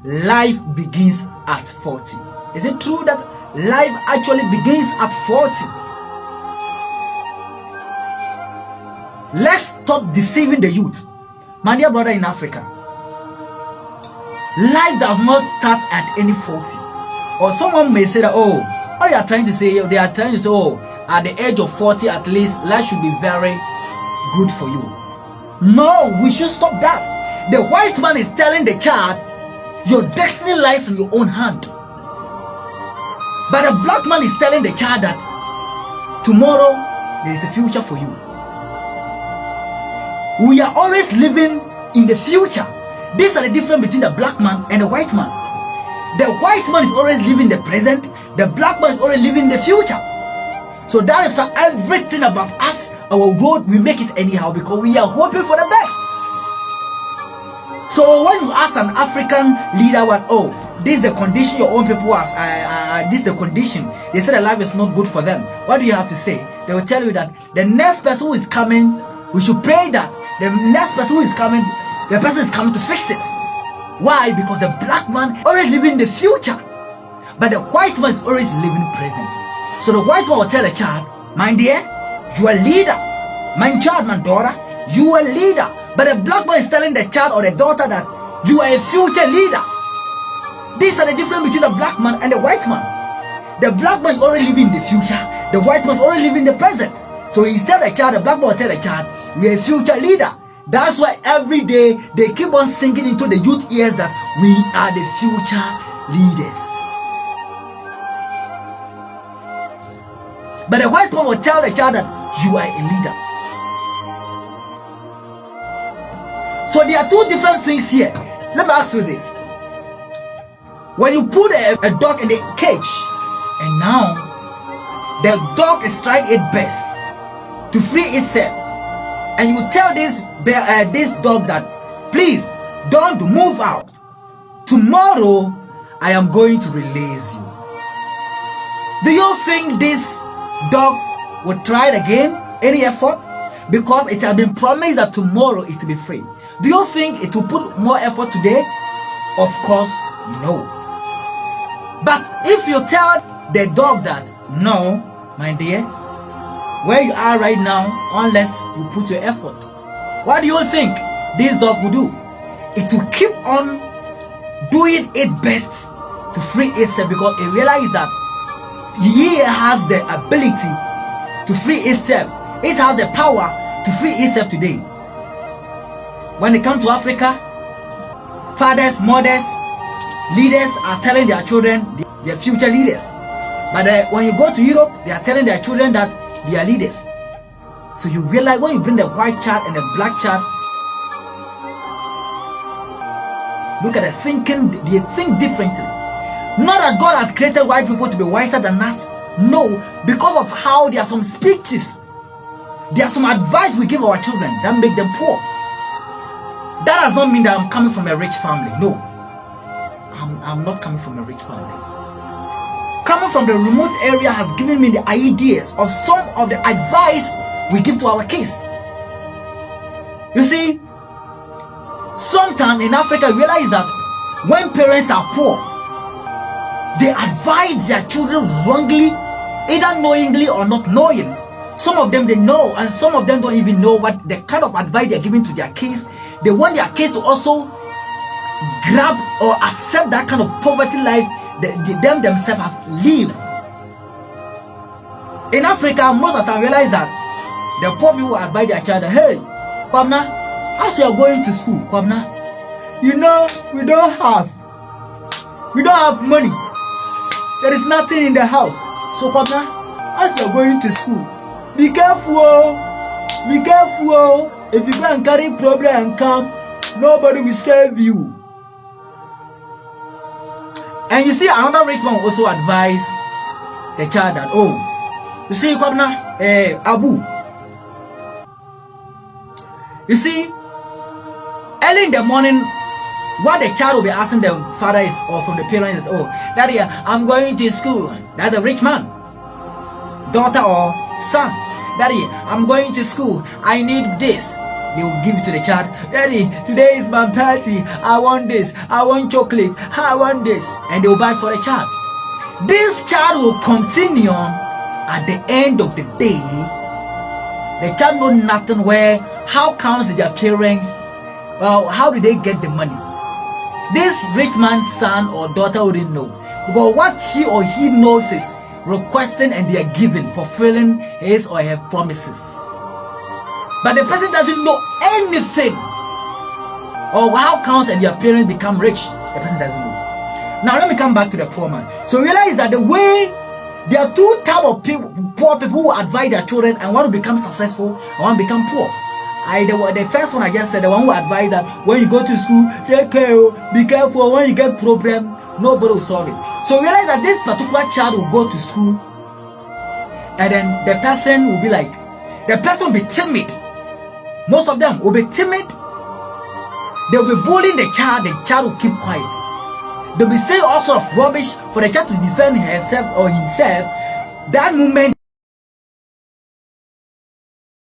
life begins at 40. Is it true that life actually begins at 40? Let's stop deceiving the youth. My dear brother in Africa, life does not start at any 40. Or someone may say that, oh, what they are trying to say, they are trying to say, oh, at the age of 40 at least, life should be very good for you. No, we should stop that. The white man is telling the child, your destiny lies in your own hand. But the black man is telling the child that tomorrow there is a future for you. We are always living in the future. These are the difference between the black man and the white man. The white man is always living the present. The black man is always living the future. So that is why everything about us, our road, we make it anyhow because we are hoping for the best. So when you ask an African leader what, oh, this is the condition your own people are, this is the condition, they say that life is not good for them, what do you have to say? They will tell you that the next person who is coming, we should pray that the next person who is coming, the person is coming to fix it. Why? Because the black man always living the future, but the white man is always living present. So the white man will tell a child, my dear, you are a leader. My child, my daughter, you are a leader. But the black man is telling the child or the daughter that you are a future leader. These are the difference between the black man and the white man. The black man is already living in the future. The white man is already living in the present. So he tell the child, the black man will tell the child, we are a future leader. That's why every day they keep on singing into the youth ears that we are the future leaders. But the white man will tell the child that you are a leader. So there are two different things here. Let me ask you this. When you put a dog in a cage, and now the dog is trying its best to free itself, and you tell this dog that, please don't move out. Tomorrow I am going to release you. Do you think this dog will try it again? Any effort? Because it has been promised that tomorrow it will be free. Do you think it will put more effort today? Of course, no. But if you tell the dog that, no, my dear, where you are right now, unless you put your effort, what do you think this dog will do? It will keep on doing its best to free itself because it realizes that he has the ability to free itself. It has the power to free itself today. When it comes to Africa, fathers, mothers, leaders are telling their children they are future leaders. But when you go to Europe, they are telling their children that they are leaders. So you realize when you bring the white child and the black child, look at the thinking, they think differently. Not that God has created white people to be wiser than us. No, because of how there are some speeches, there are some advice we give our children that make them poor. That does not mean that I'm coming from a rich family. No, I'm not coming from a rich family. Coming from the remote area has given me the ideas of some of the advice we give to our kids. You see, sometimes in Africa, we realize that when parents are poor, they advise their children wrongly, either knowingly or not knowing. Some of them they know, and some of them don't even know what the kind of advice they're giving to their kids. They want their kids to also grab or accept that kind of poverty life that them themselves have lived. In Africa, most of the time realize that the poor people advise their child, hey, Kwabna, as you're going to school, Kwabna, you know, we don't have money. There is nothing in the house. So Kwabna, as you're going to school, be careful. Be careful. If you go and carry problem and come, nobody will save you. And you see, another rich man will also advise the child that, oh, you see, Kwabna, Abu, you see, early in the morning, what the child will be asking the father is, or from the parents is, oh, Daddy, I'm going to school. That's a rich man. Daughter or son, Daddy, I'm going to school. I need this. they will give it to the child. Daddy, today is my party. I want this. I want chocolate. I want this. And they will buy it for the child. This child will continue on. At the end of the day, the child know nothing where, how comes their parents, well, how did they get the money? This rich man's son or daughter wouldn't know. Because what she or he knows is requesting and they are giving, fulfilling his or her promises. But the person doesn't know anything. Or how comes and their parents become rich. The person doesn't know. Now let me come back to the poor man. So realize that the way there are two types of people, poor people who advise their children and want to become successful and want to become poor. The first one I just said, the one who advised that when you go to school, take care, be careful, when you get problem, nobody will solve it. So realize that this particular child will go to school and then the person will be like, the person will be timid. Most of them will be timid. They'll be bullying the child will keep quiet. They'll be saying all sort of rubbish for the child to defend herself or himself. That moment